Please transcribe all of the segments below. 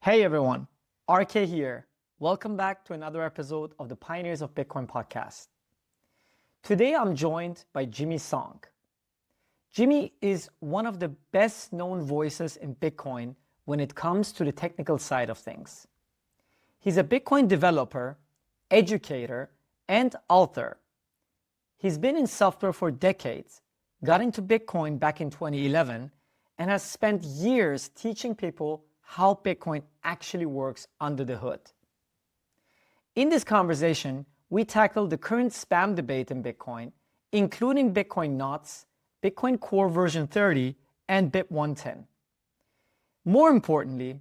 Hey everyone, RK here. Welcome back to another episode of the Pioneers of Bitcoin podcast. Today I'm joined by Jimmy Song. Jimmy is one of the best known voices in Bitcoin when it comes to the technical side of things. He's a Bitcoin developer, educator, and author. He's been in software for decades, got into Bitcoin back in 2011, and has spent years teaching people how Bitcoin actually works under the hood. In this conversation, we tackle the current spam debate in Bitcoin, including Bitcoin knots, Bitcoin Core version 30, and BIP-110. More importantly,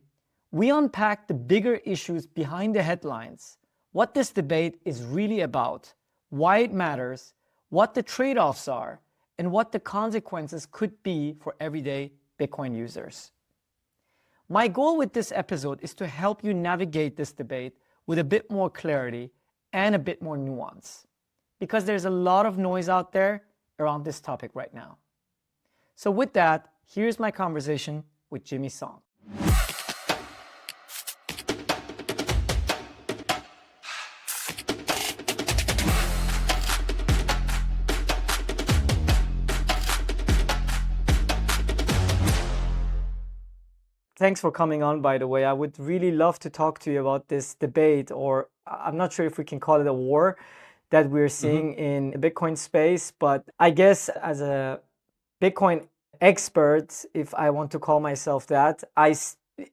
we unpack the bigger issues behind the headlines, what this debate is really about, why it matters, what the trade-offs are, and what the consequences could be for everyday Bitcoin users. My goal with this episode is to help you navigate this debate with a bit more clarity and a bit more nuance, because there's a lot of noise out there around this topic right now. So with that, here's my conversation with Jimmy Song. Thanks for coming on, by the way. I would really love to talk to you about this debate, or I'm not sure if we can call it a war that we're seeing in the Bitcoin space. But I guess as a Bitcoin expert, if I want to call myself that,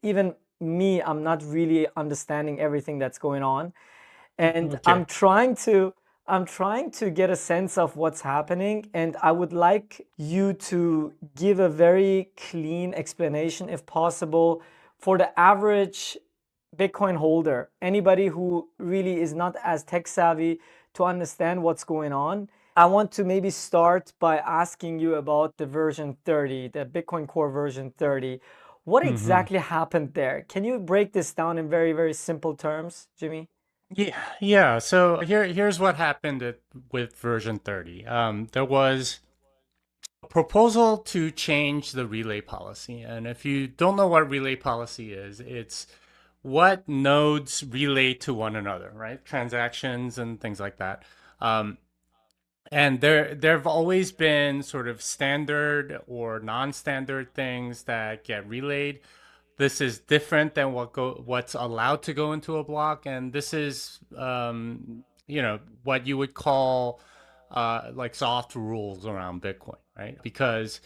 even me, I'm not really understanding everything that's going on. And Okay. I'm trying to get a sense of what's happening, and I would like you to give a very clean explanation, if possible, for the average Bitcoin holder, anybody who really is not as tech savvy to understand what's going on. I want to maybe start by asking you about the version 30, the Bitcoin Core version 30. What exactly happened there? Can you break this down in very, very simple terms, Jimmy? Yeah. So here's what happened with version 30. There was a proposal to change the relay policy, and if you don't know what relay policy is, it's what nodes relay to one another, right? Transactions and things like that. And there've always been sort of standard or non-standard things that get relayed. This is different than what's allowed to go into a block, and this is what you would call like soft rules around Bitcoin, right? Because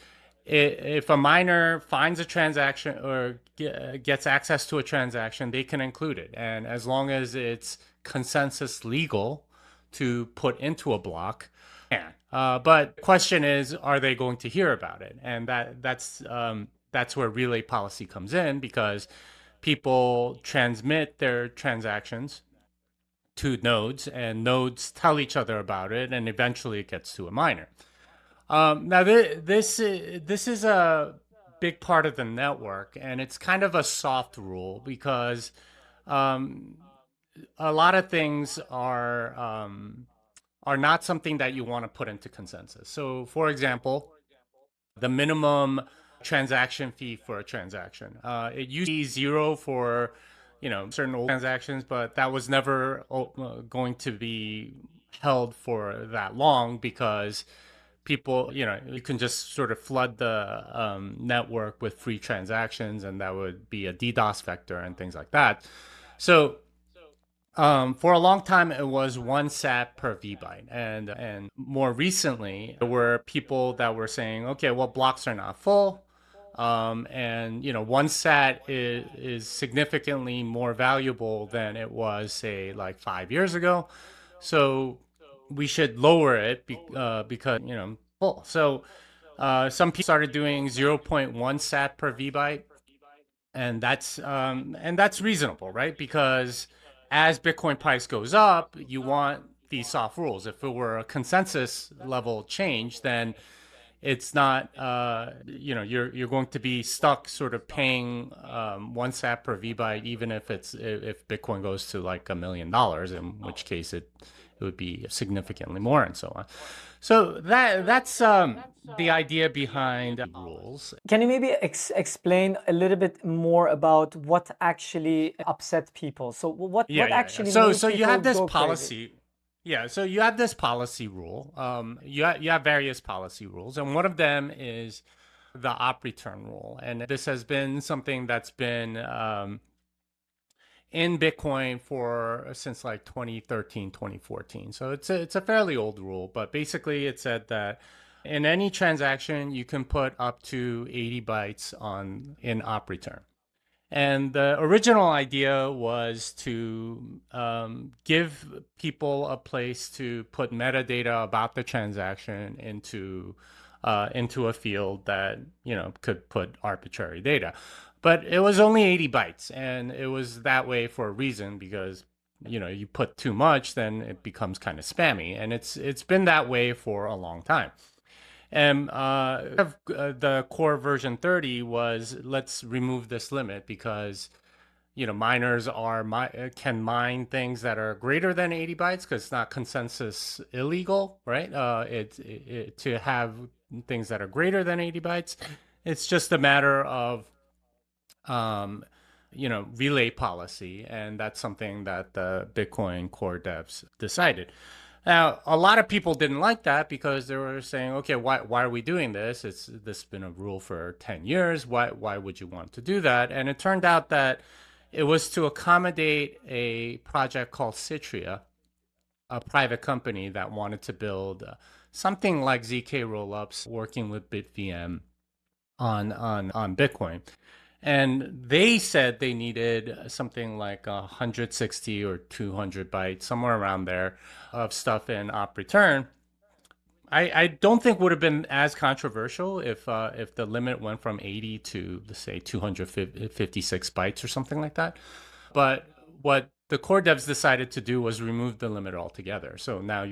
if a miner finds a transaction or gets access to a transaction, they can include it, and as long as it's consensus legal to put into a block, yeah. But the question is, are they going to hear about it? And that's where relay policy comes in, because people transmit their transactions to nodes, and nodes tell each other about it, and eventually it gets to a miner. Now, this is a big part of the network, and it's kind of a soft rule because um, a lot of things are not something that you want to put into consensus. So, for example, the minimum transaction fee for a transaction. It used to be zero for, certain old transactions, but that was never going to be held for that long, because people, you can just sort of flood the network with free transactions, and that would be a DDoS vector and things like that. So for a long time, it was one sat per vbyte, and more recently, there were people that were saying, okay, well, blocks are not full, and one sat is significantly more valuable than it was, say, like 5 years ago, so we should lower it because full. So some people started doing 0.1 sat per vbyte, and that's reasonable, right? Because as Bitcoin price goes up, you want these soft rules. If it were a consensus level change, then it's not you're going to be stuck sort of paying 1 sat per vbyte, even if Bitcoin goes to like $1 million, in which case it would be significantly more, and so on. So that's the idea behind rules. Can you maybe explain a little bit more about what actually upset people? So what actually made So you people have this go crazy? policy. Yeah, so you have this policy rule. You have various policy rules, and one of them is the op return rule, and this has been something that's been in Bitcoin for since like 2013, 2014. So it's a fairly old rule, but basically it said that in any transaction you can put up to 80 bytes on in op return. And the original idea was to give people a place to put metadata about the transaction into a field that could put arbitrary data. But it was only 80 bytes, and it was that way for a reason, because you put too much, then it becomes kind of spammy, and it's been that way for a long time. And the core version 30 was, let's remove this limit, because miners can mine things that are greater than 80 bytes, because it's not consensus illegal, right? To have things that are greater than 80 bytes. It's just a matter of relay policy, and that's something that the Bitcoin core devs decided. Now, a lot of people didn't like that, because they were saying, okay, why are we doing this? This has been a rule for 10 years. Why would you want to do that? And it turned out that it was to accommodate a project called Citrea, a private company that wanted to build something like ZK rollups working with BitVM on Bitcoin. And they said they needed something like 160 or 200 bytes, somewhere around there, of stuff in op return. I don't think would have been as controversial if the limit went from 80 to, let's say, 256 bytes or something like that. But what the core devs decided to do was remove the limit altogether. So now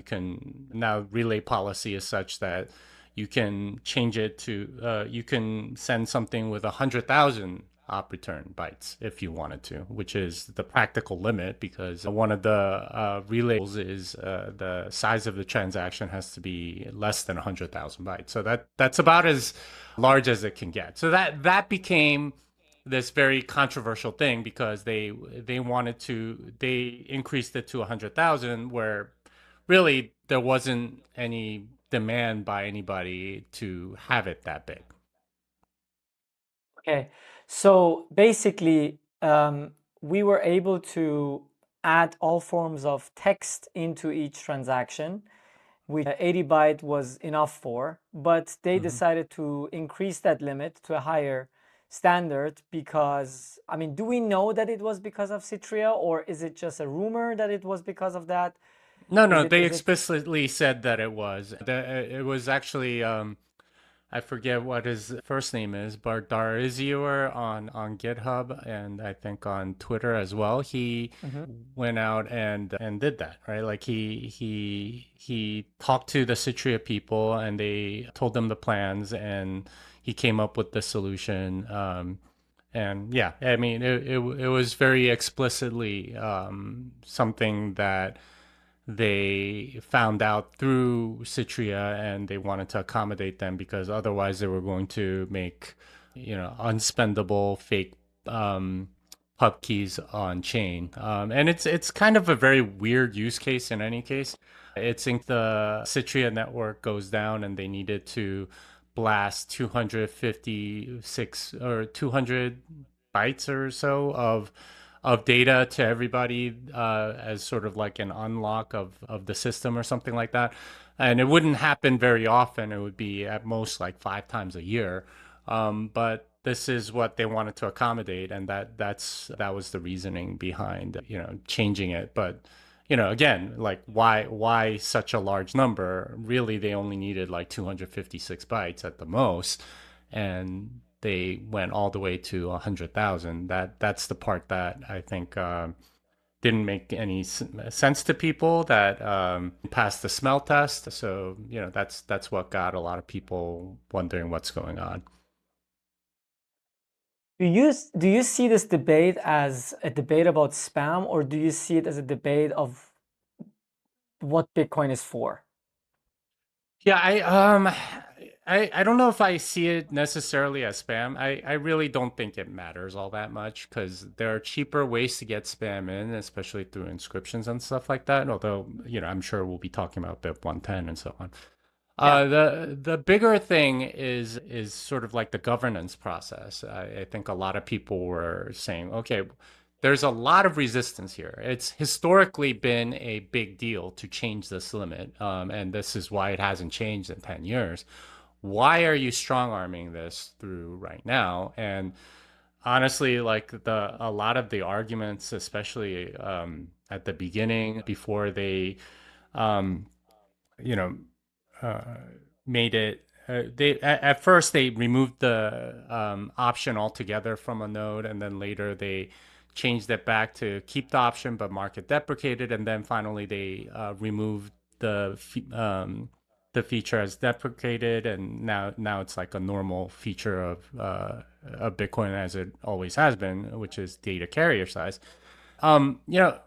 relay policy is such that you can change it to you can send something with 100,000 op return bytes if you wanted to, which is the practical limit, because one of the relay rules is the size of the transaction has to be less than 100,000 bytes. So that's about as large as it can get. So that became this very controversial thing, because they increased it to 100,000, where really there wasn't any demand by anybody to have it that big. Okay, so basically, we were able to add all forms of text into each transaction, which 80 byte was enough for, but they decided to increase that limit to a higher standard, because, I mean, do we know that it was because of Citrea, or is it just a rumor that it was because of that? No, they explicitly said that it was. It was actually, I forget what his first name is, but Darizior on GitHub, and I think on Twitter as well. He went out and did that, right? Like he talked to the Citrea people, and they told them the plans, and he came up with the solution. And yeah, I mean, it was very explicitly something that they found out through Citrea, and they wanted to accommodate them, because otherwise they were going to make, unspendable fake pub keys on chain. And it's kind of a very weird use case in any case. It's in the Citrea network goes down, and they needed to blast 256 or 200 bytes or so of data to everybody as sort of like an unlock of the system or something like that. And it wouldn't happen very often. It would be at most like 5 times a year. But this is what they wanted to accommodate, and that was the reasoning behind changing it. But again, like why such a large number? Really, they only needed like 256 bytes at the most, and they went all the way to 100,000. That's the part that I think didn't make any sense to people that passed the smell test. So that's what got a lot of people wondering what's going on. Do you see this debate as a debate about spam, or do you see it as a debate of what Bitcoin is for. Yeah, I don't know if I see it necessarily as spam. I really don't think it matters all that much because there are cheaper ways to get spam in, especially through inscriptions and stuff like that. Although, I'm sure we'll be talking about BIP-110 and so on. Yeah. The bigger thing is sort of like the governance process. I think a lot of people were saying, okay, there's a lot of resistance here. It's historically been a big deal to change this limit, and this is why it hasn't changed in 10 years. Why are you strong arming this through right now? And honestly, like a lot of the arguments, especially at the beginning, before they um, you know, uh, made it. They at first they removed the option altogether from a node, and then later they changed it back to keep the option but market deprecated, and then finally they removed the feature as deprecated, and now it's like a normal feature of Bitcoin as it always has been, which is data carrier size. You know,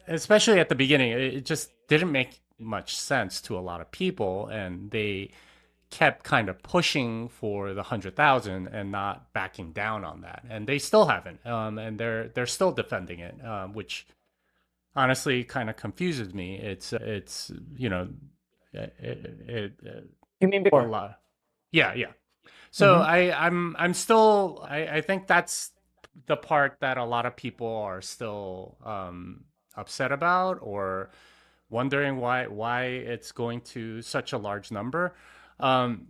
especially at the beginning, it just didn't make much sense to a lot of people, and they kept kind of pushing for the 100,000 and not backing down on that, and they still haven't, and they're still defending it, which honestly kind of confuses me. It's You mean a before? lot. Yeah, yeah. So Mm-hmm. I'm still I think that's the part that a lot of people are still upset about or wondering why it's going to such a large number. Um,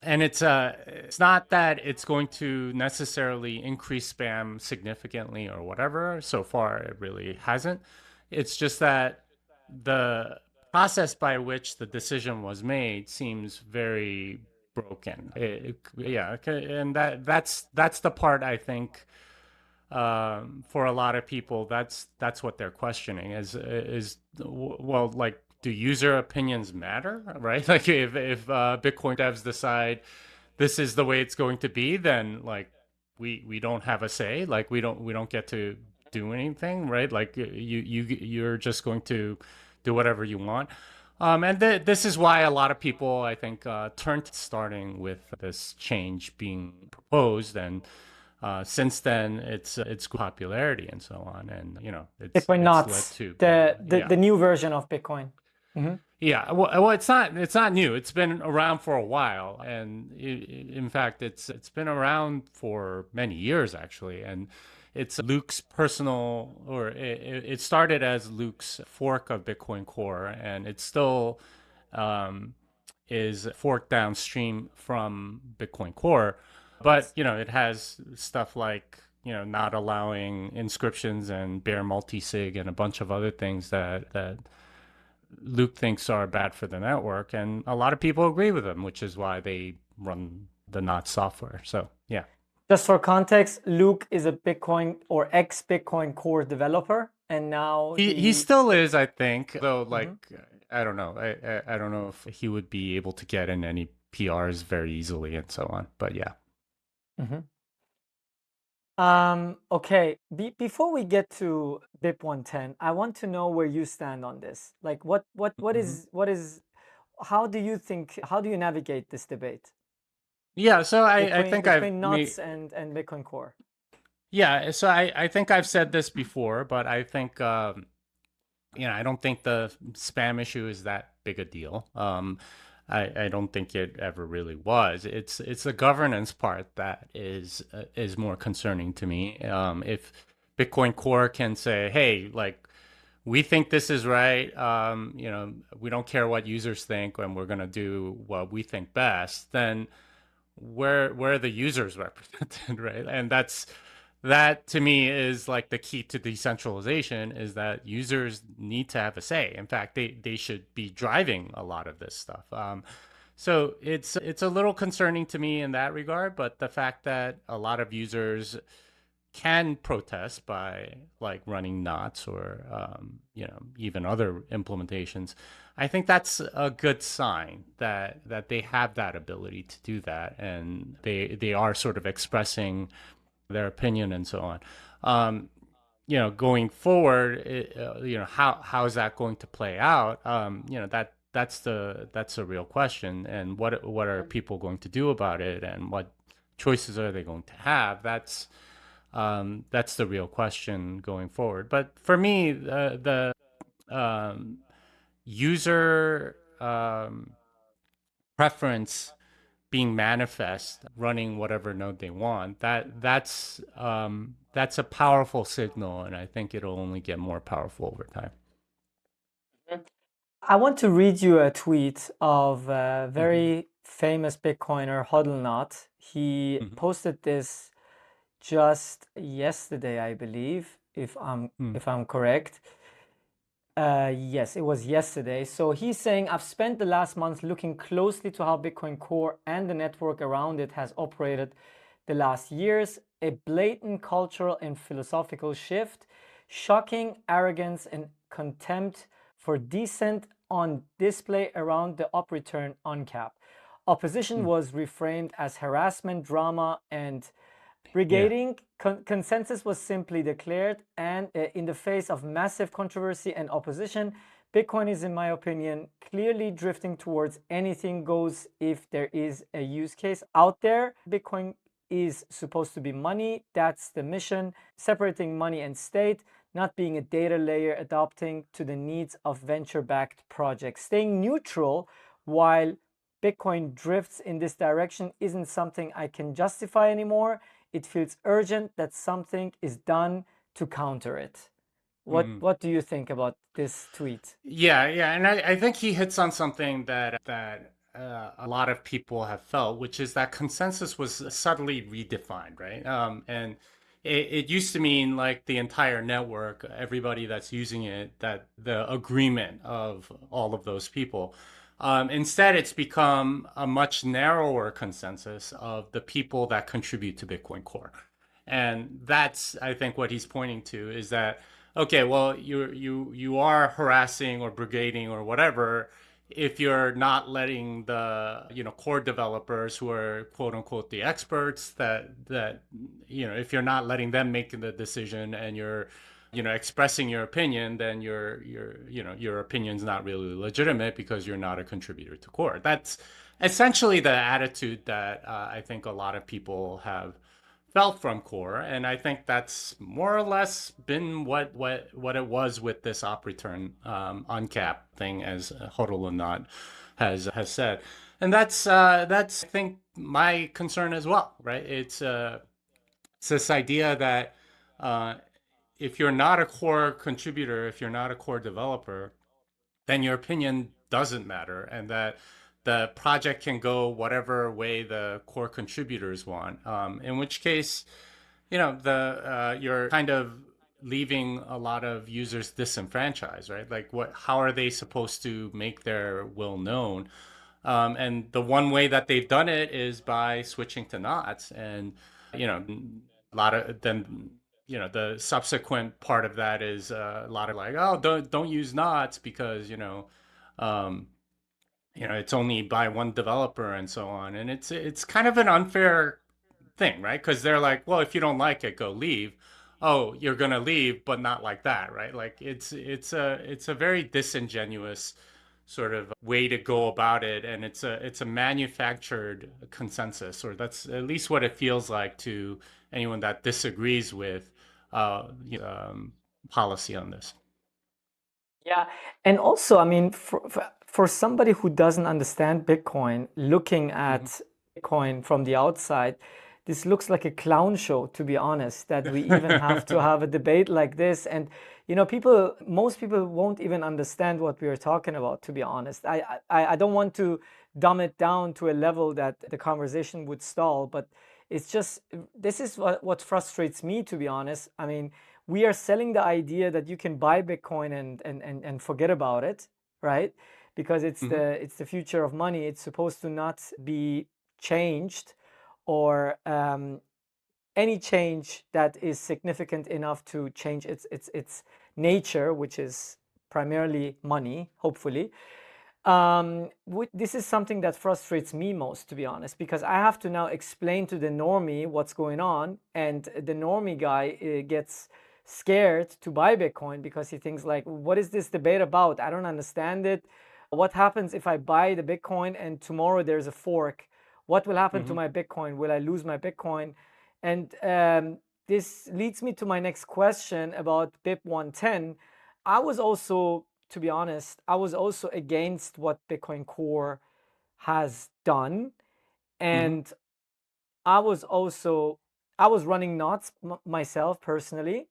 and it's not that it's going to necessarily increase spam significantly or whatever. So far, it really hasn't. It's just that the process by which the decision was made seems very broken. Yeah, and that's the part I think for a lot of people that's what they're questioning is well, like, do user opinions matter, right? Like if Bitcoin devs decide this is the way it's going to be, then like we don't have a say, like we don't get to do anything, right? Like you're just going to do whatever you want. And this is why a lot of people, I think, turned to starting with this change being proposed, and since then it's popularity and so on, and Bitcoin it's led knots, to the new version of Bitcoin. Mm-hmm. yeah, well, it's not new. It's been around for a while, and in fact, it's been around for many years actually. And it's Luke's personal, or it started as Luke's fork of Bitcoin Core, and it still um, is forked downstream from Bitcoin Core. But it has stuff like not allowing inscriptions and bare multisig and a bunch of other things that Luke thinks are bad for the network, and a lot of people agree with him, which is why they run the Knot software. So yeah, Just for context, Luke is a Bitcoin or ex-Bitcoin Core developer, and now he he. still is, I think. Though, Mhm. like, I don't know, I don't know if he would be able to get in any PRs very easily and so on. But yeah. Mhm. Okay. Before we get to BIP-110, I want to know where you stand on this. Like, Mhm. what is, how do you think, how do you navigate this debate Yeah, so I between think I've nuts made and Bitcoin Core? yeah, so I think I've said this before, but I think I don't think the spam issue is that big a deal. I don't think it ever really was. It's the governance part that is more concerning to me. If Bitcoin Core can say, hey, like, we think this is right. We don't care what users think, and we're gonna do what we think best. Then where are the users represented, right? And that to me is like the key to decentralization, is that users need to have a say. In fact, they should be driving a lot of this stuff. So it's a little concerning to me in that regard, but the fact that a lot of users can protest by like running knots or even other implementations, I think that's a good sign that they have that ability to do that, and they are sort of expressing their opinion and so on. going forward, how is that going to play out? That's a real question. And what are people going to do about it? And what choices are they going to have? That's the real question going forward. But for me, the user preference being manifest, running whatever node they want, that's a powerful signal, and I think it'll only get more powerful over time. I want to read you a tweet of a very famous Bitcoiner, Hodlnut. He posted this just yesterday, I believe, if I'm correct. Yes, it was yesterday. So he's saying, I've spent the last month looking closely to how Bitcoin Core and the network around it has operated the last years. A blatant cultural and philosophical shift, shocking arrogance and contempt for dissent on display around the up return uncap. Opposition was reframed as harassment, drama, and brigading. Consensus was simply declared, and in the face of massive controversy and opposition, Bitcoin is, in my opinion, clearly drifting towards anything goes if there is a use case out there. Bitcoin is supposed to be money. That's the mission. Separating money and state, not being a data layer, adapting to the needs of venture-backed projects. Staying neutral while Bitcoin drifts in this direction isn't something I can justify anymore. It feels urgent that something is done to counter it. What do you think about this tweet? Yeah, and I think he hits on something that a lot of people have felt, which is that consensus was subtly redefined, right? And it used to mean like the entire network, everybody that's using it, that the agreement of all of those people. Instead, it's become a much narrower consensus of the people that contribute to Bitcoin Core. And that's, I think, what he's pointing to is that, okay, well, you are harassing or brigading or whatever if you're not letting the core developers who are quote unquote the experts, that if you're not letting them make the decision and you're expressing your opinion, then your opinion's not really legitimate because you're not a contributor to core. That's essentially the attitude that I think a lot of people have felt from core, and I think that's more or less been what it was with this op return uncap thing, as Hodl has said, and that's I think my concern as well, right? It's this idea that if you're not a core contributor, if you're not a core developer, then your opinion doesn't matter, and that the project can go whatever way the core contributors want. In which case, you're kind of leaving a lot of users disenfranchised, right? Like, how are they supposed to make their will known? And the one way that they've done it is by switching to knots, and a lot of then the subsequent part of that is a lot of like, oh, don't use knots because it's only by one developer and so on, and it's kind of an unfair thing, right? Because they're like, well, if you don't like it, go leave. Oh, you're gonna leave, but not like that, right? Like it's a very disingenuous sort of way to go about it, and it's a manufactured consensus, or that's at least what it feels like to anyone that disagrees with policy on this. Yeah, and also, I mean, for somebody who doesn't understand Bitcoin, looking at Bitcoin from the outside, this looks like a clown show, to be honest, that we even have to have a debate like this. And, most people won't even understand what we are talking about, to be honest. I don't want to dumb it down to a level that the conversation would stall, but it's just, this is what frustrates me, to be honest. I mean, we are selling the idea that you can buy Bitcoin and forget about it, right? Because it's the future of money. It's supposed to not be changed, or any change that is significant enough to change its nature, which is primarily money, hopefully. This is something that frustrates me most, to be honest, because I have to now explain to the normie what's going on, and the normie guy gets scared to buy Bitcoin because he thinks like, what is this debate about? I don't understand it. What happens if I buy the Bitcoin and tomorrow there's a fork? What will happen to Hmm. my Bitcoin? Will I lose my Bitcoin? And this leads me to my next question about BIP-110. I was also, to be honest, I was also against what Bitcoin Core has done. Hmm. And I was running knots myself personally,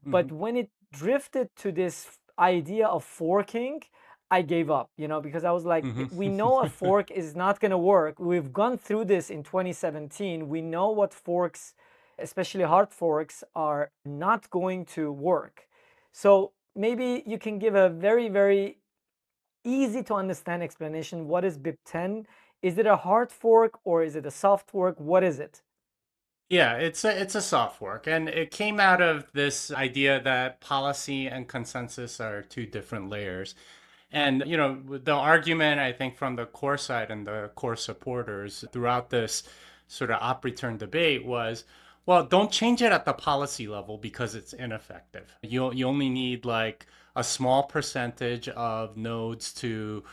Hmm. but when it drifted to this idea of forking, I gave up, because I was like, Hmm. we know a fork is not going to work. We've gone through this in 2017. We know what forks, especially hard forks, are not going to work. So maybe you can give a very, very easy to understand explanation. What is BIP-10? Is it a hard fork or is it a soft fork? What is it? Yeah, it's a soft fork, and it came out of this idea that policy and consensus are two different layers. And the argument I think from the core side and the core supporters throughout this sort of op return debate was, well, don't change it at the policy level because it's ineffective. You only need like a small percentage of nodes to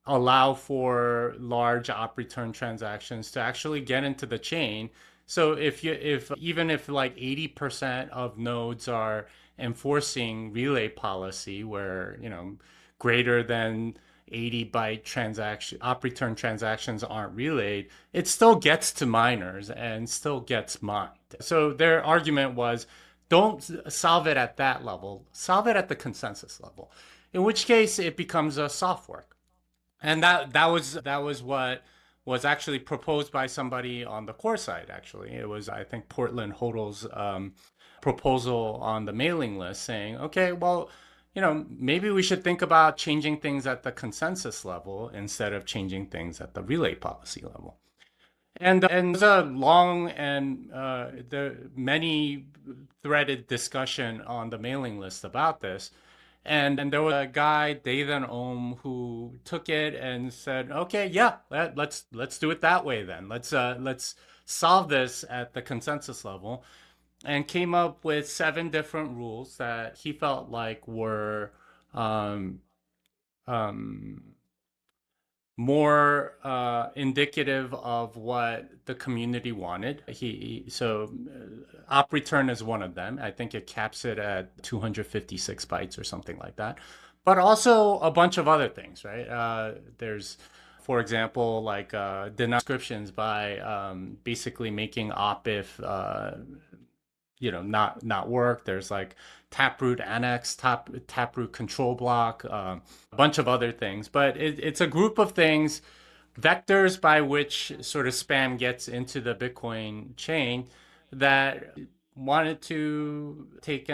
allow for large op return transactions to actually get into the chain. So if even if like 80% of nodes are enforcing relay policy where, greater than 80 byte transaction op return transactions aren't relayed, it still gets to miners and still gets mined. So their argument was, don't solve it at that level, solve it at the consensus level, in which case it becomes a soft fork. And that was what was actually proposed by somebody on the core side. Actually, it was, I think, Portland Hodl's proposal on the mailing list, saying, okay, well, maybe we should think about changing things at the consensus level instead of changing things at the relay policy level. And there's a long and the many threaded discussion on the mailing list about this. And there was a guy, Dathan Ohm, who took it and said, "Okay, yeah, let's do it that way then. Let's solve this at the consensus level," and came up with 7 different rules that he felt like were um, um, more indicative of what the community wanted. Op return is one of them. I think it caps it at 256 bytes or something like that. But also a bunch of other things, right? There's, for example, like deny descriptions by basically making op if not work. There's like taproot annex, taproot control block, a bunch of other things. But it's a group of things, vectors by which sort of spam gets into the Bitcoin chain that wanted to take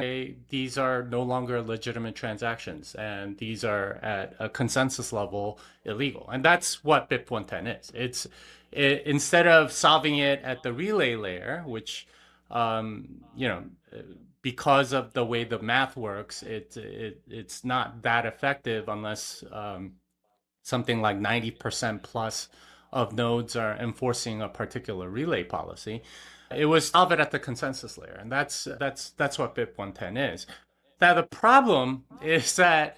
these are no longer legitimate transactions and these are at a consensus level illegal. And that's what BIP-110 is. Instead of solving it at the relay layer, which um, you know, because of the way the math works, it's not that effective unless something like 90% plus of nodes are enforcing a particular relay policy. It was solve it at the consensus layer, and that's what BIP-110 is. Now the problem is that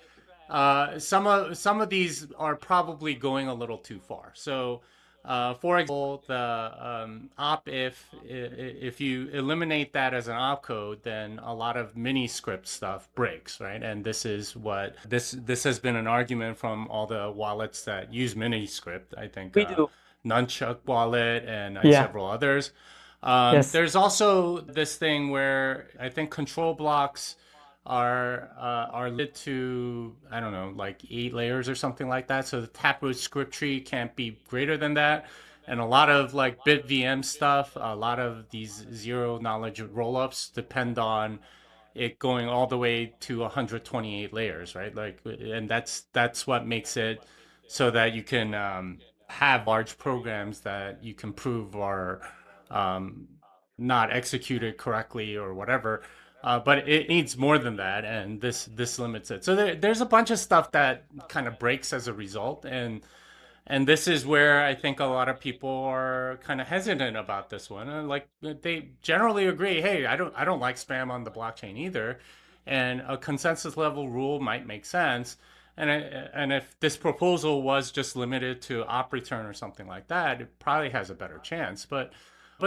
some of these are probably going a little too far. So, for example, the op if you eliminate that as an opcode, then a lot of mini script stuff breaks, right? And this has been an argument from all the wallets that use mini script. I think We do. Nunchuck wallet and Yeah. several others. Yes. There's also this thing where I think control blocks are lit to, I don't know, like 8 layers or something like that. So the taproot script tree can't be greater than that. And a lot of like BitVM stuff, a lot of these zero knowledge rollups depend on it going all the way to 128 layers, right? Like, and that's what makes it so that you can have large programs that you can prove are um, not executed correctly or whatever. But it needs more than that, and this limits it. So there's a bunch of stuff that kind of breaks as a result, And this is where I think a lot of people are kind of hesitant about this one. And like they generally agree, hey, I don't like spam on the blockchain either. And a consensus level rule might make sense. And if this proposal was just limited to op return or something like that, it probably has a better chance. But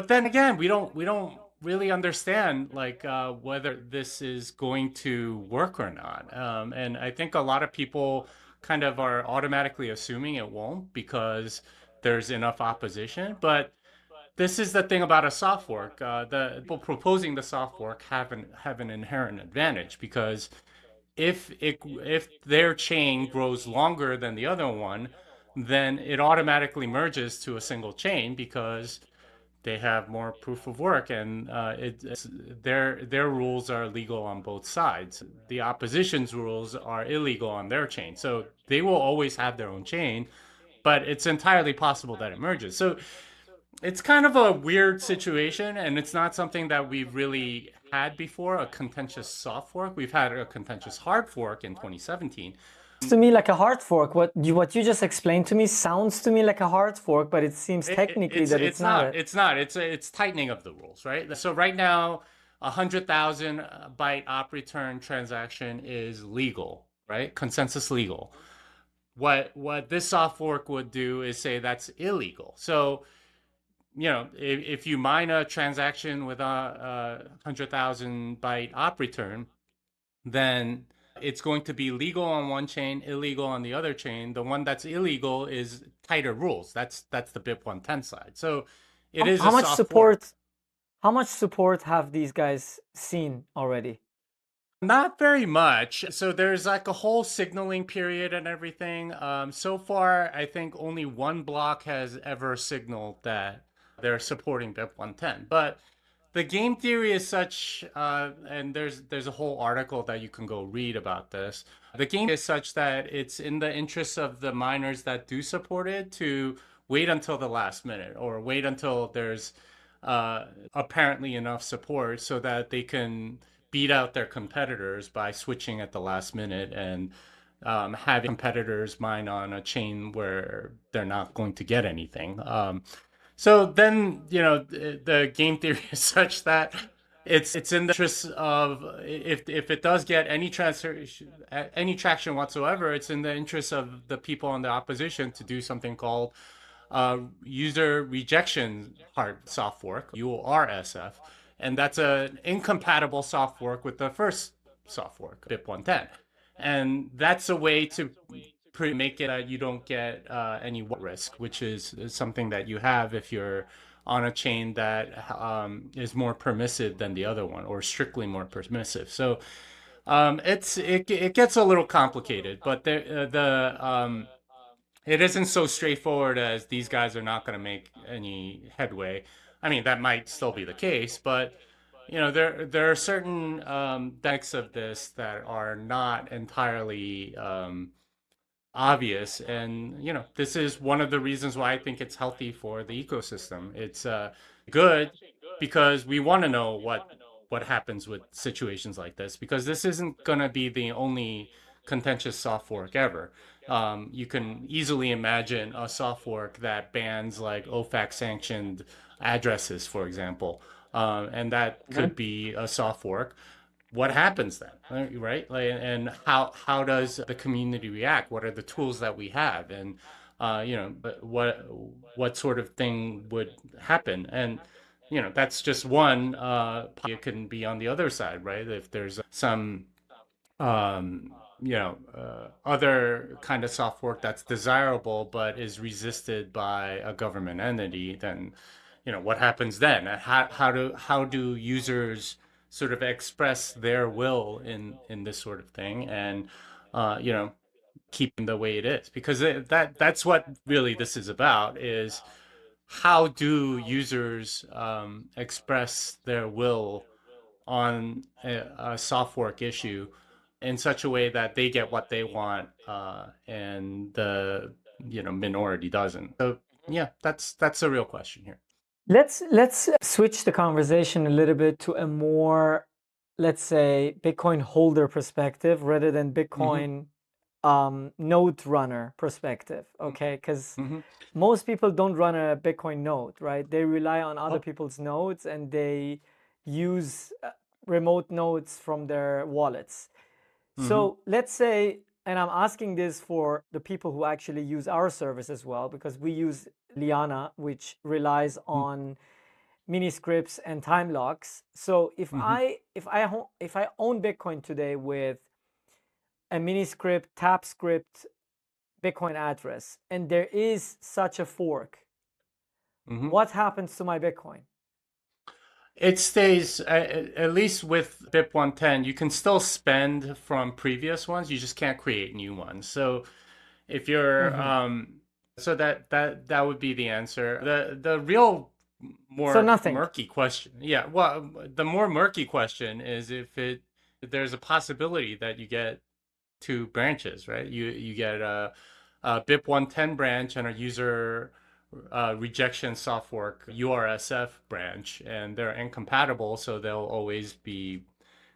then again, we don't really understand like whether this is going to work or not. And I think a lot of people kind of are automatically assuming it won't because there's enough opposition. But this is the thing about a soft fork. The people proposing the soft fork have an inherent advantage because if their chain grows longer than the other one, then it automatically merges to a single chain because they have more proof of work, and their rules are legal on both sides. The opposition's rules are illegal on their chain, so they will always have their own chain, but it's entirely possible that it merges. So it's kind of a weird situation, and it's not something that we've really had before, a contentious soft fork. We've had a contentious hard fork in 2017. To me like a hard fork. What you just explained to me sounds to me like a hard fork, but it seems technically that it's not it. It's not. It's tightening of the rules, right? So right now, 100,000 byte op return transaction is legal, right? Consensus legal. What this soft fork would do is say that's illegal. So if you mine a transaction with a 100,000 byte op return, then it's going to be legal on one chain, illegal on the other chain. The one that's illegal is tighter rules. That's the BIP-110 side. So it is How a much soft support? fork. How much support have these guys seen already? Not very much. So there's like a whole signaling period and everything. So far, I think only one block has ever signaled that they're supporting BIP-110. But the game theory is such, and there's a whole article that you can go read about this. The game is such that it's in the interest of the miners that do support it to wait until the last minute or wait until there's apparently enough support so that they can beat out their competitors by switching at the last minute and having competitors mine on a chain where they're not going to get anything. So then, the game theory is such that it's in the interest of if it does get any traction whatsoever, it's in the interest of the people on the opposition to do something called user rejection hard soft fork, URSF, and that's an incompatible soft fork with the first soft fork, BIP-110, and that's a way to make it that you don't get any risk, which is something that you have if you're on a chain that is more permissive than the other one or strictly more permissive. So it gets a little complicated, but it isn't so straightforward as these guys are not going to make any headway. I mean, that might still be the case, but there are certain decks of this that are not entirely obvious, and this is one of the reasons why I think it's healthy for the ecosystem. It's good because we want to know what happens with situations like this, because this isn't going to be the only contentious soft fork ever. You can easily imagine a soft fork that bans like OFAC sanctioned addresses, for example, and that could be a soft fork. What happens then, right? Like, and how does the community react? What are the tools that we have, and but what sort of thing would happen? And that's just one. It can be on the other side, right? If there's some other kind of soft fork that's desirable but is resisted by a government entity, then what happens then? How do users sort of express their will in this sort of thing, and keeping the way it is, because that's what really this is about, is how do users express their will on a soft fork issue in such a way that they get what they want, and the minority doesn't. So yeah, that's a real question here. Let's switch the conversation a little bit to a more, let's say, Bitcoin holder perspective rather than Bitcoin node runner perspective, okay? Because Mm-hmm. most people don't run a Bitcoin node, right? They rely on other Oh. people's nodes and they use remote nodes from their wallets. Mm-hmm. So let's say, and I'm asking this for the people who actually use our service as well, because we use Liana, which relies on mini scripts and time locks. So Mm-hmm. if I own Bitcoin today with a mini script, tap script, Bitcoin address, and there is such a fork, Mm-hmm. what happens to my Bitcoin? It stays, at least with BIP-110, you can still spend from previous ones. You just can't create new ones. So if you're, Hmm. so that would be the answer. The real So more nothing. murky question, yeah, well, the more murky question is if there's a possibility that you get two branches, right? You get a BIP-110 branch and a user rejection soft fork URSF branch, and they're incompatible, so they'll always be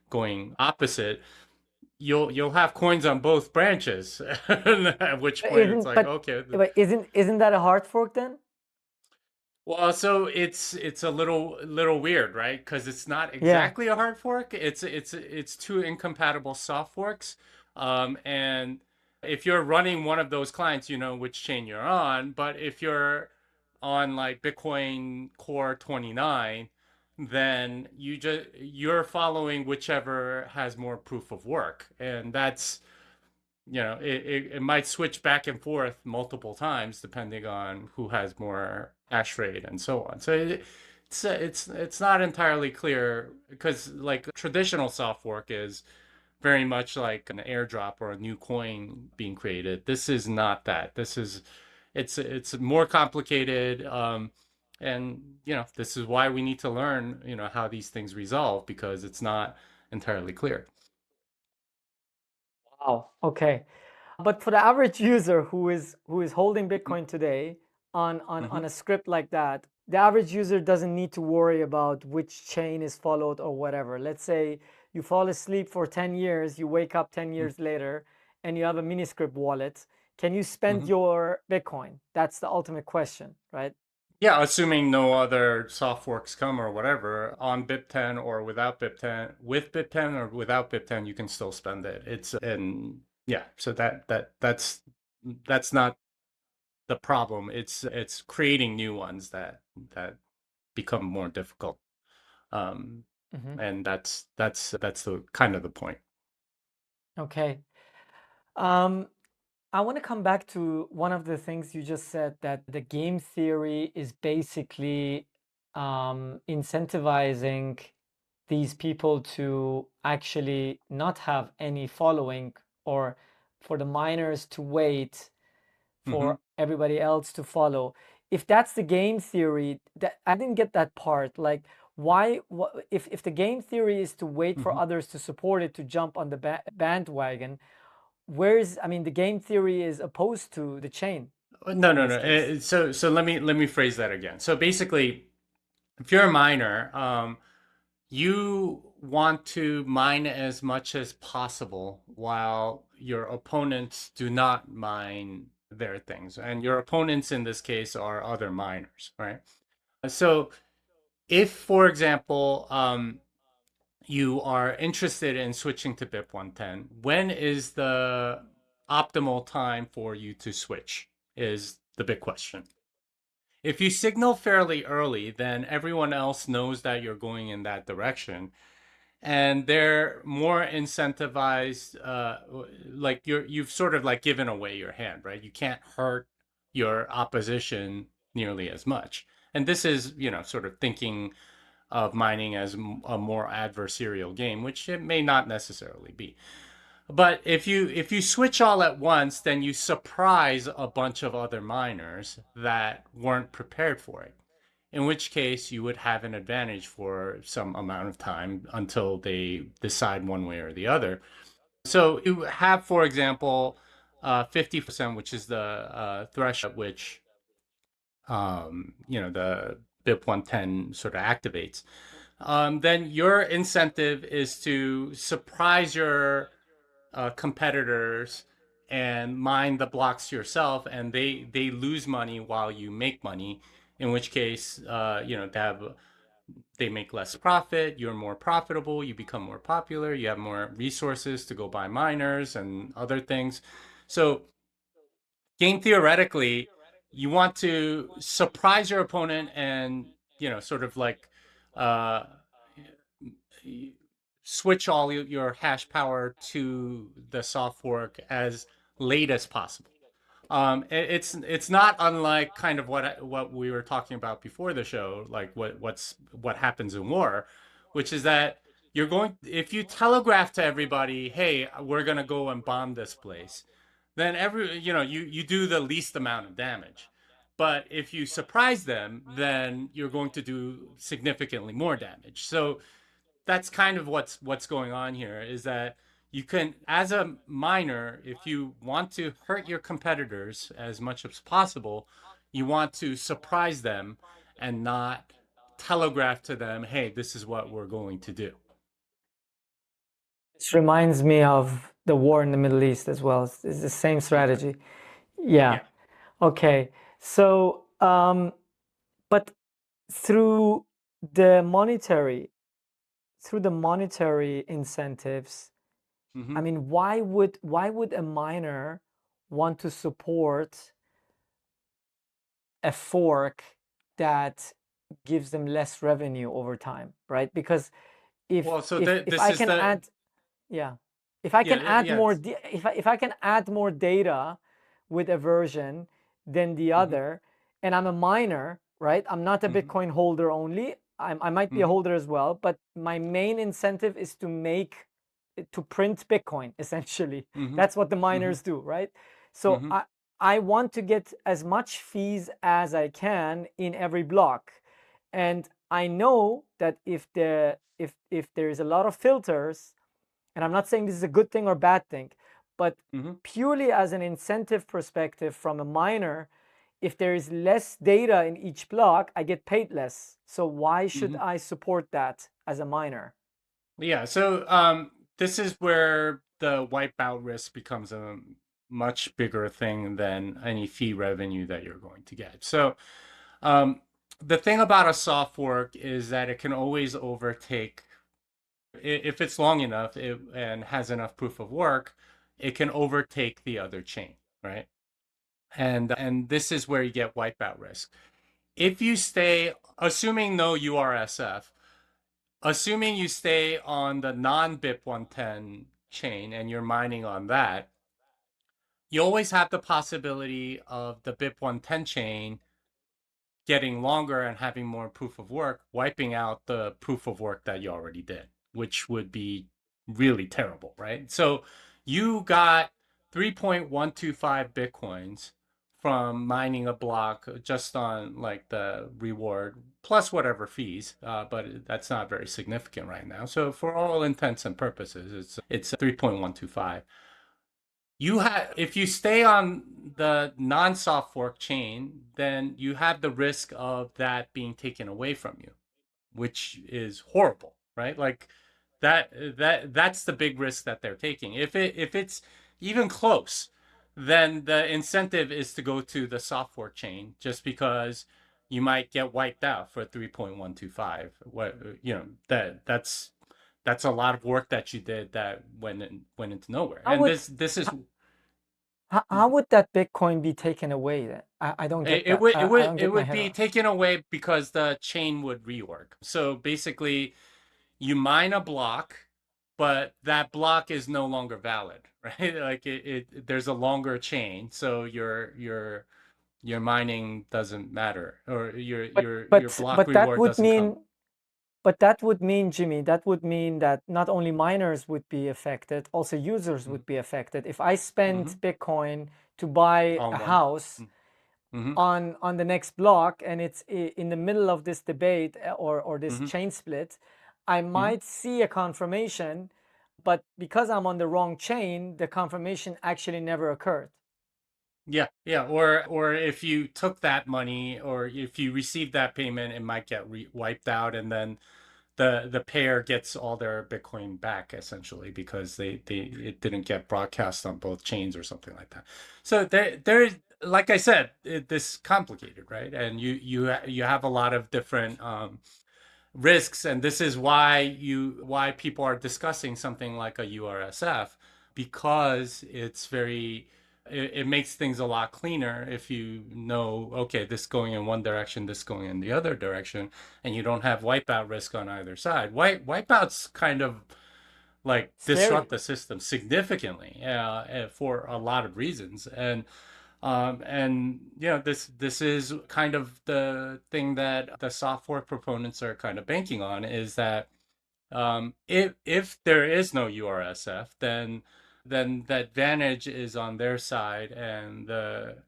going opposite. You'll have coins on both branches, at which point it's Isn't like, okay. but isn't that a hard fork then? Well, so it's a little weird, right? Because it's not Yeah. exactly a hard fork. It's two incompatible soft forks. And if you're running one of those clients, you know which chain you're on. But if you're on like Bitcoin Core 29, then you're following whichever has more proof of work, and that's it might switch back and forth multiple times depending on who has more hash rate and so on. So it's not entirely clear because like traditional soft fork is very much like an airdrop or a new coin being created. This is not that. It's more complicated. And this is why we need to learn how these things resolve, because it's not entirely clear. Wow. Okay. But for the average user who is holding Bitcoin today on Mm-hmm. a script like that, the average user doesn't need to worry about which chain is followed or whatever. Let's say you fall asleep for 10 years, you wake up 10 years later, and you have a miniscript wallet. Can you spend Mm-hmm. your Bitcoin? That's the ultimate question, right? Yeah, assuming no other soft forks come or whatever on BIP-10 or without BIP-10, with BIP-10 or without BIP-10, you can still spend it. It's and yeah, so that's not the problem. It's creating new ones that become more difficult. Um, Hmm. and that's the kind of the point. Okay. Um, I want to come back to one of the things you just said, that the game theory is basically incentivizing these people to actually not have any following, or for the miners to wait Hmm. for everybody else to follow. If that's the game theory, that I didn't get that part. Like, why? If the game theory is to wait for Hmm. others to support it to jump on the bandwagon, where's, I mean, the game theory is opposed to the chain No, in no, this no. case. So let me phrase that again. So basically, if you're a miner, you want to mine as much as possible while your opponents do not mine their things. And your opponents in this case are other miners, right? So if, for example, you are interested in switching to BIP-110, when is the optimal time for you to switch is the big question. If you signal fairly early, then everyone else knows that you're going in that direction, and they're more incentivized. Like you've sort of like given away your hand, right? You can't hurt your opposition nearly as much. And this is sort of thinking of mining as a more adversarial game, which it may not necessarily be. But if you switch all at once, then you surprise a bunch of other miners that weren't prepared for it, in which case you would have an advantage for some amount of time until they decide one way or the other. So you have, for example, 50%, which is the threshold at which the BIP-110 sort of activates. Then your incentive is to surprise your competitors and mine the blocks yourself, and they lose money while you make money. In which case, they make less profit. You're more profitable. You become more popular. You have more resources to go buy miners and other things. So game theoretically, you want to surprise your opponent and sort of like uh, switch all your hash power to the soft fork as late as possible. It's not unlike kind of what we were talking about before the show, like what happens in war, which is that you're going if you telegraph to everybody, hey, we're gonna go and bomb this place, then you do the least amount of damage. But if you surprise them, then you're going to do significantly more damage. So that's kind of what's going on here, is that you can, as a miner, if you want to hurt your competitors as much as possible, you want to surprise them and not telegraph to them, hey, this is what we're going to do. This reminds me of the war in the Middle East as well. It's the same strategy. Yeah. Yeah. Okay. So, but through the monetary incentives, I mean, why would a miner want to support a fork that gives them less revenue over time, right? Because if I can add, yeah, if I can add more, if I can add more data with a version than the other, and I'm a miner, right? I'm not a Bitcoin holder only. I might be a holder as well, but my main incentive is to print Bitcoin, essentially. That's what the miners do, right? So I want to get as much fees as I can in every block. And I know that if there's a lot of filters, and I'm not saying this is a good thing or bad thing, but purely as an incentive perspective from a miner, if there is less data in each block, I get paid less. So why should I support that as a miner? Yeah, so this is where the wipeout risk becomes a much bigger thing than any fee revenue that you're going to get. So the thing about a soft fork is that it can always overtake, if it's long enough and has enough proof of work, it can overtake the other chain, right? And this is where you get wipeout risk. If you stay, assuming no URSF, assuming you stay on the non-BIP-110 chain and you're mining on that, you always have the possibility of the BIP-110 chain getting longer and having more proof of work, wiping out the proof of work that you already did, which would be really terrible, right? So you got 3.125 Bitcoins from mining a block just on like the reward plus whatever fees, but that's not very significant right now. So for all intents and purposes, it's 3.125. If you stay on the non-soft fork chain, then you have the risk of that being taken away from you, which is horrible, right? Like that's the big risk that they're taking. If it's even close, then the incentive is to go to the soft fork chain, just because you might get wiped out for 3.125. That's a lot of work that you did that went into nowhere. How And would this is how would that Bitcoin be taken away then? I don't get that. I don't it get my would head be around. taken away because the chain would reorg. So basically, you mine a block, but that block is no longer valid, right? Like there's a longer chain, so your mining doesn't matter, or your block But that reward would doesn't come. mean, Jimmy, that would mean that not only miners would be affected, also users would be affected. If I spend Bitcoin to buy a On one. house on the next block, and it's in the middle of this debate or this chain split, I might see a confirmation, but because I'm on the wrong chain, the confirmation actually never occurred. Yeah, yeah. Or if you took that money, or if you received that payment, it might get wiped out, and then the payer gets all their Bitcoin back essentially because it didn't get broadcast on both chains or something like that. So there like I said, this complicated, right? And you have a lot of different risks, and this is why people are discussing something like a URSF, because it makes things a lot cleaner if you know, okay, this going in one direction, this going in the other direction, and you don't have wipeout risk on either side. Wipeouts kind of like Scary. disrupt the system significantly for a lot of reasons. And this is kind of the thing that the software proponents are kind of banking on, is that if there is no URSF, then the advantage is on their side, and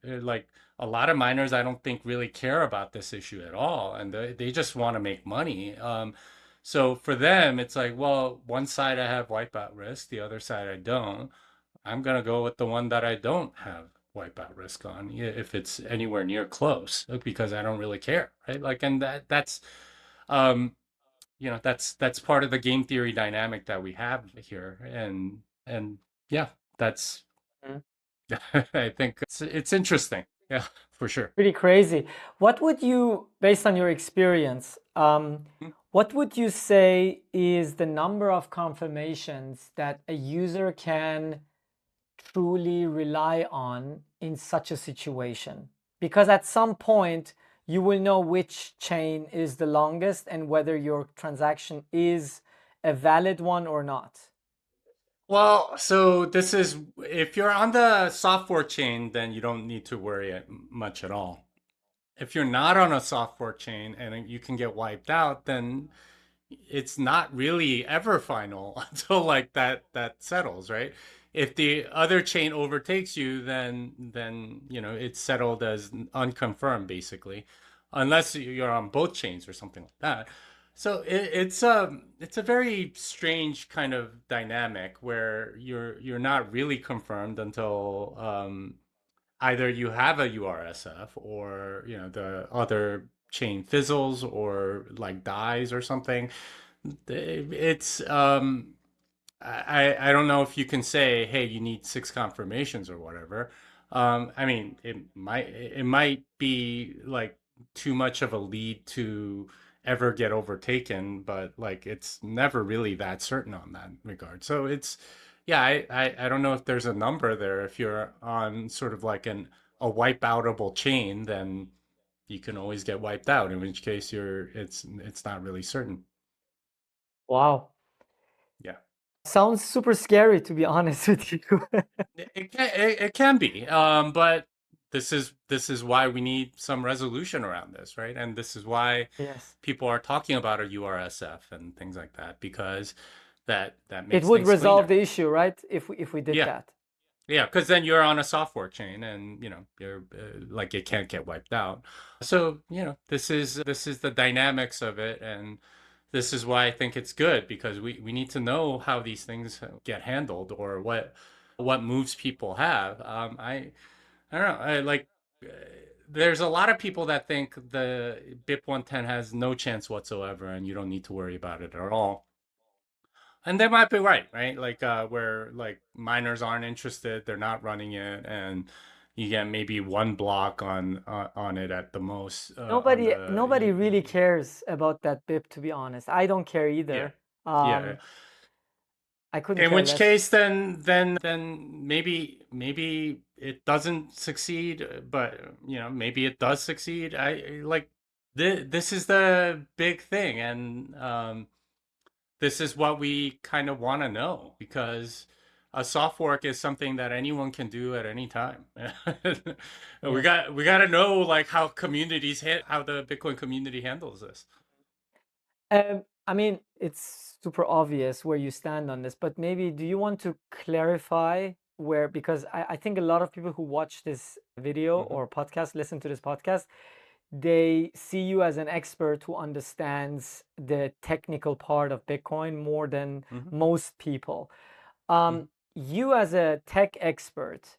like a lot of miners, I don't think really care about this issue at all, and they just want to make money. So for them, it's like, well, one side I have wipeout risk, the other side I don't. I'm gonna go with the one that I don't have wipeout risk on, if it's anywhere near close, because I don't really care, right? Like, and that's um that's part of the game theory dynamic that we have here, and yeah, that's Mhm. I think it's interesting, yeah, for sure. Pretty crazy. What would you, based on your experience, what would you say is the number of confirmations that a user can truly rely on in such a situation? Because at some point, you will know which chain is the longest and whether your transaction is a valid one or not. Well, so this is, if you're on the software chain, then you don't need to worry much at all. If you're not on a software chain and you can get wiped out, then it's not really ever final until like that settles, right? If the other chain overtakes you, then it's settled as unconfirmed basically, unless you're on both chains or something like that. So it's a very strange kind of dynamic where you're not really confirmed until either you have a URSF, or the other chain fizzles or like dies or something. It's I don't know if you can say, hey, you need six confirmations or whatever. I mean, it might be like too much of a lead to ever get overtaken, but like it's never really that certain on that regard. So it's, yeah, I don't know if there's a number there. If you're on sort of like a wipeoutable chain, then you can always get wiped out, in which case it's not really certain. Wow. Yeah. Sounds super scary, to be honest with you. It can be, but this is why we need some resolution around this, right? And this is why Yes. people are talking about a URSF and things like that, because that It makes would things resolve cleaner. the issue, right? If we did Yeah, that. yeah, because then you're on a software chain, and you're like, it can't get wiped out. So this is the dynamics of it, and this is why I think it's good, because we need to know how these things get handled, or what moves people have. I don't know. Uh, there's a lot of people that think the BIP-110 has no chance whatsoever, and you don't need to worry about it at all. And they might be right, right? Like where like miners aren't interested, they're not running it, and you get maybe one block on it at the most on Nobody really cares about that BIP, to be honest. I don't care yeah, either. yeah. I couldn't In care which less. case, then maybe it doesn't succeed, but maybe it does succeed. I like this is the big thing, and this is what we kind of want to know, because a soft fork is something that anyone can do at any time. we Yes. got we got to know like how the Bitcoin community handles this. I mean, it's super obvious where you stand on this, but maybe do you want to clarify where, because I think a lot of people who watch this video Hmm. or podcast, listen to this podcast, they see you as an expert who understands the technical part of Bitcoin more than Hmm. most people. Hmm. You as a tech expert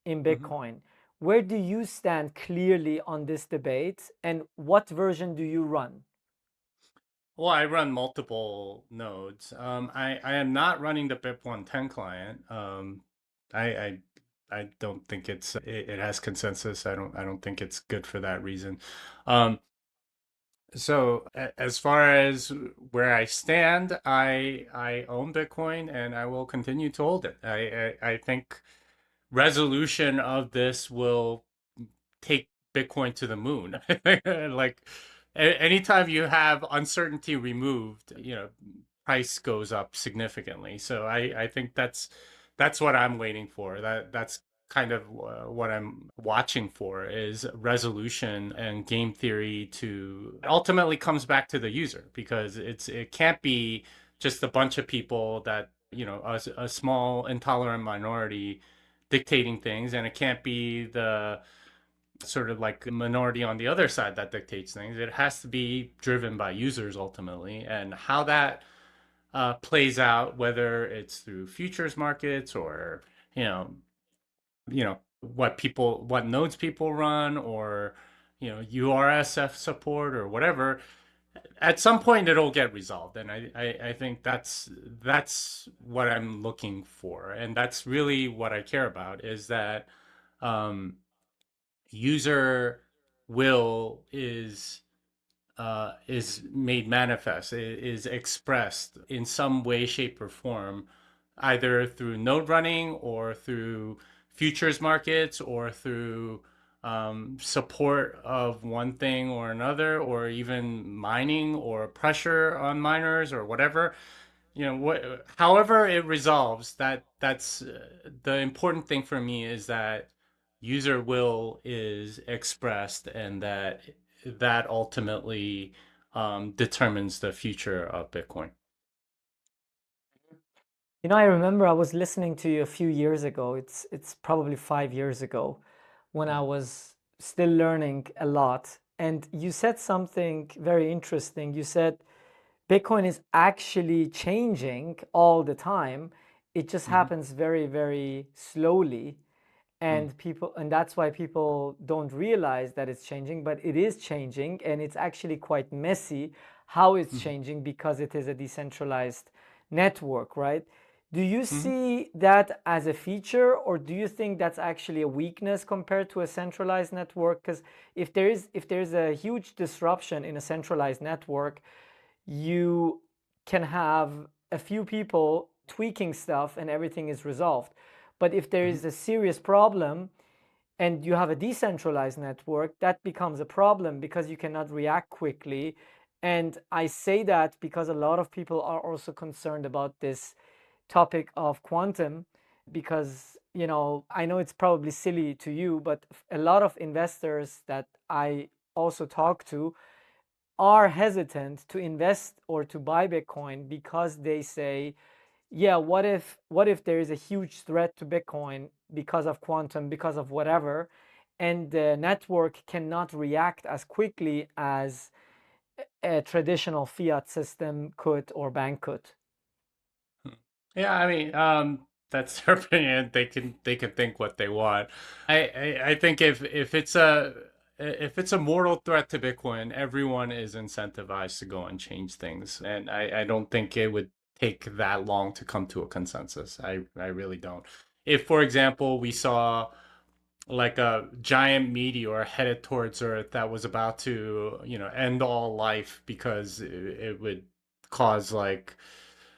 in Hmm. Bitcoin, where do you stand clearly on this debate, and what version do you run? Well, I run multiple nodes. I am not running the BIP-110 client. I, I I don't think it has consensus. I don't think it's good for that reason. Um, so as far as where I stand, I own Bitcoin and I will continue to hold it. I think resolution of this will take Bitcoin to the moon. Like anytime you have uncertainty removed, price goes up significantly. So I think that's what I'm waiting for. That's kind of what I'm watching for is resolution and game theory to ultimately comes back to the user because it can't be just a bunch of people that a small intolerant minority dictating things, and it can't be the sort of like minority on the other side that dictates things. It has to be driven by users ultimately, and how that plays out, whether it's through futures markets or you know, what nodes people run, or URSF support or whatever. At some point, it'll get resolved, and I think that's what I'm looking for, and that's really what I care about is that um, user will is made manifest, is expressed in some way, shape, or form, either through node running or through futures markets or through support of one thing or another, or even mining or pressure on miners or whatever. However it resolves, that's the important thing for me is that user will is expressed, and that ultimately determines the future of Bitcoin. I remember I was listening to you a few years ago. It's probably 5 years ago when I was still learning a lot. And you said something very interesting. You said Bitcoin is actually changing all the time. It just Mm-hmm. happens very, very slowly. And that's why people don't realize that it's changing, but it is changing, and it's actually quite messy how it's Mm-hmm. changing because it is a decentralized network, right? Do you Mm-hmm. see that as a feature, or do you think that's actually a weakness compared to a centralized network? Because if there is a huge disruption in a centralized network, you can have a few people tweaking stuff and everything is resolved. But if there Mm-hmm. is a serious problem and you have a decentralized network, that becomes a problem because you cannot react quickly. And I say that because a lot of people are also concerned about this topic of quantum because I know it's probably silly to you, but a lot of investors that I also talk to are hesitant to invest or to buy Bitcoin because they say, yeah, what if there is a huge threat to Bitcoin because of quantum, because of whatever, and the network cannot react as quickly as a traditional fiat system could or bank could. Yeah, I mean, that's their opinion. They can think what they want. I think if it's a mortal threat to Bitcoin, everyone is incentivized to go and change things, and I don't think it would take that long to come to a consensus. I really don't. If, for example, we saw like a giant meteor headed towards Earth that was about to, end all life because it would cause like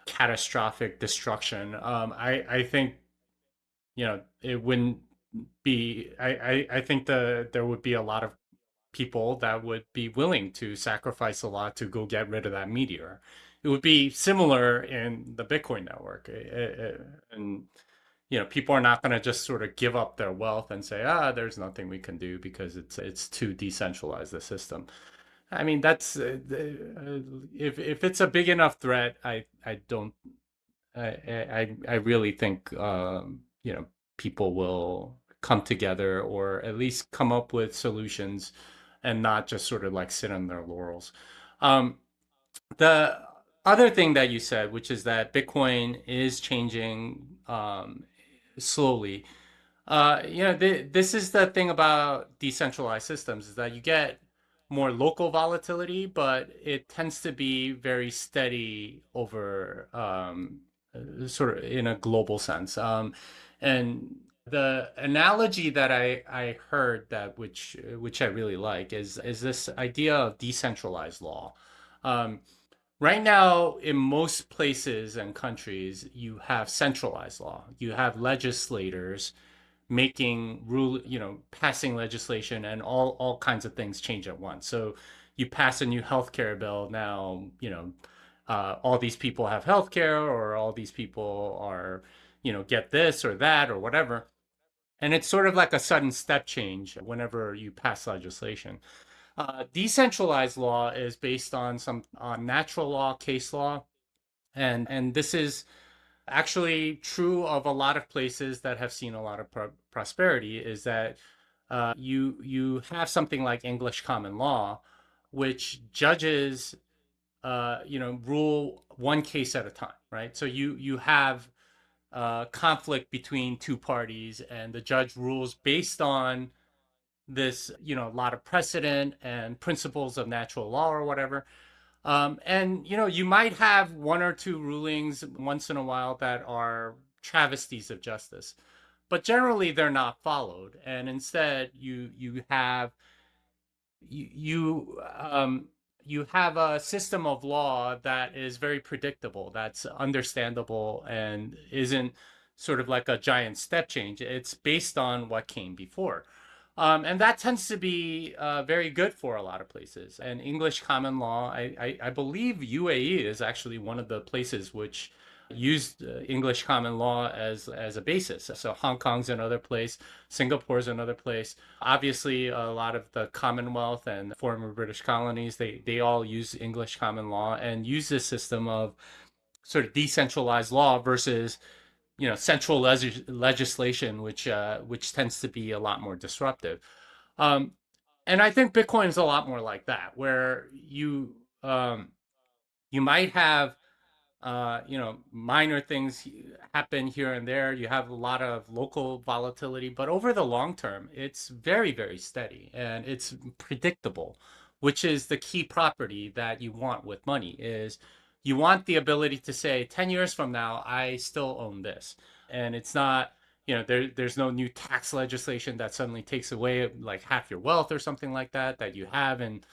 catastrophic destruction. I think it wouldn't be. I think there would be a lot of people that would be willing to sacrifice a lot to go get rid of that meteor. It would be similar in the Bitcoin network, and people are not going to just sort of give up their wealth and say, there's nothing we can do because it's too decentralized the system. I mean, that's if it's a big enough threat, I don't I really think people will come together or at least come up with solutions and not just sort of like sit on their laurels. Um, the other thing that you said, which is that Bitcoin is changing slowly. This is the thing about decentralized systems is that you get more local volatility, but it tends to be very steady over sort of in a global sense. And the analogy that I heard that which I really like is this idea of decentralized law. Um, right now, in most places and countries, you have centralized law. You have legislators making rule, passing legislation, and all kinds of things change at once. So you pass a new healthcare bill now, all these people have healthcare, or all these people are, get this or that or whatever. And it's sort of like a sudden step change whenever you pass legislation. Decentralized law is based on some on natural law, case law, and this is actually true of a lot of places that have seen a lot of prosperity. Is that you have something like English common law, which judges rule one case at a time, right? So you have conflict between two parties, and the judge rules based on this, a lot of precedent and principles of natural law or whatever. And you might have one or two rulings once in a while that are travesties of justice, but generally they're not followed. And instead, you you you have a system of law that is very predictable, that's understandable, and isn't sort of like a giant step change. It's based on what came before. And that tends to be very good for a lot of places. And English common law, I believe UAE is actually one of the places which used English common law as a basis. So Hong Kong's another place, Singapore's another place. Obviously, a lot of the Commonwealth and former British colonies, they all use English common law and use this system of sort of decentralized law versus central legislation, which tends to be a lot more disruptive. Um, and I think Bitcoin is a lot more like that, where you might have minor things happen here and there. You have a lot of local volatility, but over the long term, it's very, very steady and it's predictable, which is the key property that you want with money. Is you want the ability to say 10 years from now, I still own this. And it's not, there's no new tax legislation that suddenly takes away like half your wealth or something like that you have in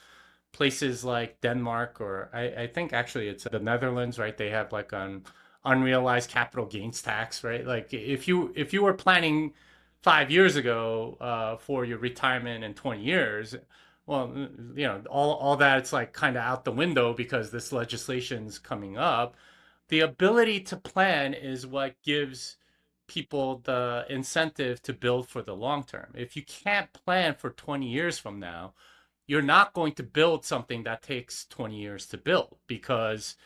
places like Denmark, or I think actually it's the Netherlands, right? They have like an unrealized capital gains tax, right? Like if you were planning 5 years ago for your retirement in 20 years, well, all that it's like kind of out the window because this legislation's coming up. The ability to plan is what gives people the incentive to build for the long term. If you can't plan for 20 years from now, you're not going to build something that takes 20 years to build because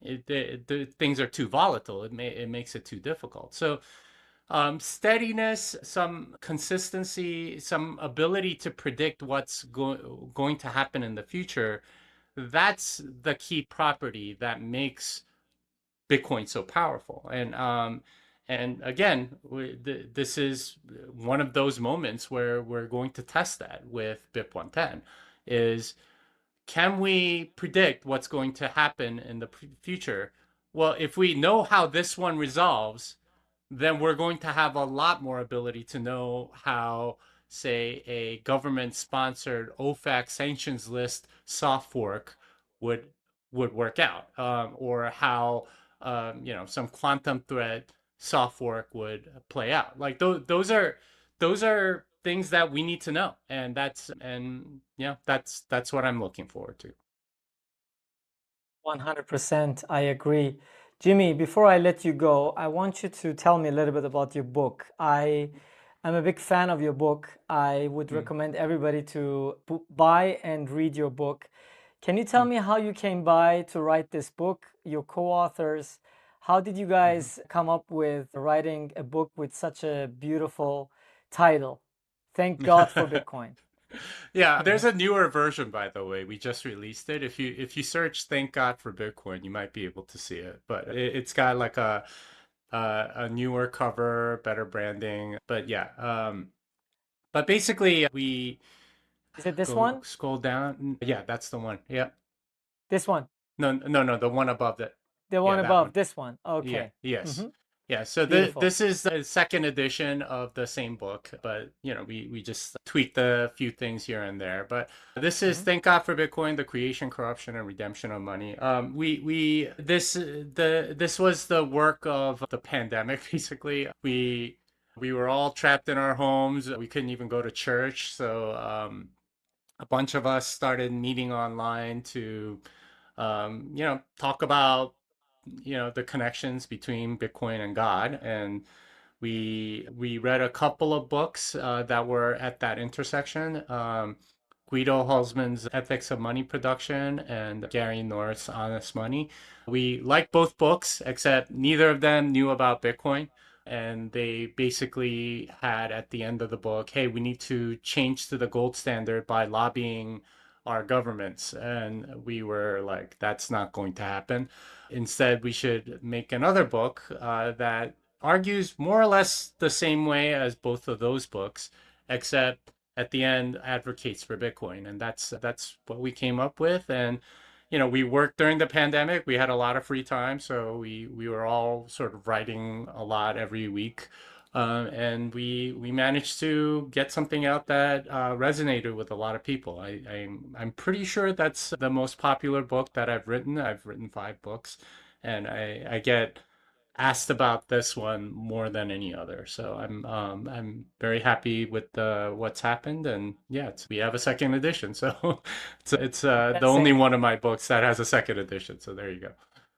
the things are too volatile. It makes it too difficult. So steadiness, some consistency, some ability to predict what's going to happen in the future, that's the key property that makes Bitcoin so powerful. And again, this is one of those moments where we're going to test that with BIP-110. Is can we predict what's going to happen in the future? Well, if we know how this one resolves, then we're going to have a lot more ability to know how, say, a government-sponsored OFAC sanctions list soft fork would work out, or how some quantum threat soft fork would play out. Like those are things that we need to know, and that's what I'm looking forward to. 100%, I agree. Jimmy, before I let you go, I want you to tell me a little bit about your book. I'm a big fan of your book. I would recommend everybody to buy and read your book. Can you tell me how you came by to write this book, your co-authors? How did you guys come up with writing a book with such a beautiful title? Thank God for Bitcoin. Yeah, there's a newer version, by the way. We just released it. If you search "Thank God for Bitcoin," you might be able to see it. But it's got like a newer cover, better branding. But yeah, but basically we Is it this Go one? scroll down. Yeah, that's the one. Yeah. This one? No, the one above that. The Yeah, one that one. above, this one. Yeah, Okay. yes. Mm-hmm. Yeah, so Beautiful. this is the second edition of the same book, but we just tweaked a few things here and there. But this is Mm-hmm. Thank God for Bitcoin: The Creation, Corruption, and Redemption of Money. This was the work of the pandemic, basically. We were all trapped in our homes. We couldn't even go to church, so a bunch of us started meeting online to talk about the connections between Bitcoin and God, and we read a couple of books that were at that intersection. Guido Hulsmann's Ethics of Money Production and Gary North's Honest Money. We liked both books, except neither of them knew about Bitcoin. And they basically had at the end of the book, hey, we need to change to the gold standard by lobbying our governments. And we were like, that's not going to happen. Instead, we should make another book that argues more or less the same way as both of those books, except at the end advocates for Bitcoin. And that's what we came up with. And we worked during the pandemic. We had a lot of free time, so we were all sort of writing a lot every week. And we managed to get something out that resonated with a lot of people. I'm pretty sure that's the most popular book that I've written. I've written 5 books, and I get asked about this one more than any other. So I'm very happy with what's happened, and yeah, we have a second edition. So it's the only Blessing. one of my books that has a second edition. So there you go.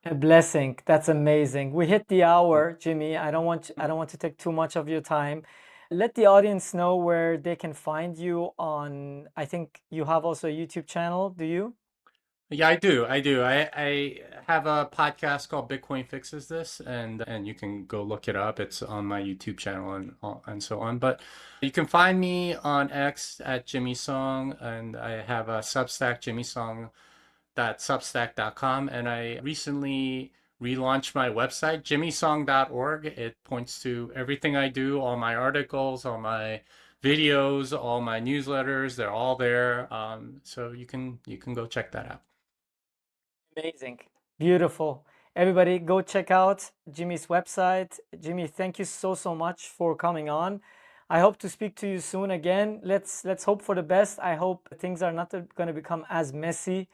A blessing. That's amazing. We hit the hour, Jimmy. I don't want to take too much of your time. Let the audience know where they can find you on. I think you have also a YouTube channel, do you? Yeah, I do. I have a podcast called Bitcoin Fixes This, and you can go look it up. It's on my YouTube channel and so on. But you can find me on X at Jimmy Song, and I have a Substack, jimmysong.substack.com, and I recently relaunched my website, jimmysong.org. It points to everything I do, all my articles, all my videos, all my newsletters. They're all there. So you can go check that out. Amazing. Beautiful. Everybody go check out Jimmy's website. Jimmy, thank you so much for coming on. I hope to speak to you soon again. Let's hope for the best. I hope things are not going to become as messy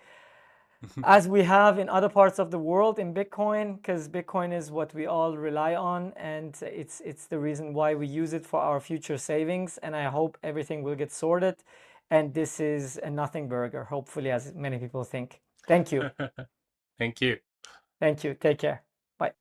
as we have in other parts of the world in Bitcoin, because Bitcoin is what we all rely on, and it's the reason why we use it for our future savings. And I hope everything will get sorted. And this is a nothing burger, hopefully, as many people think. Thank you. Thank you. Thank you. Take care. Bye.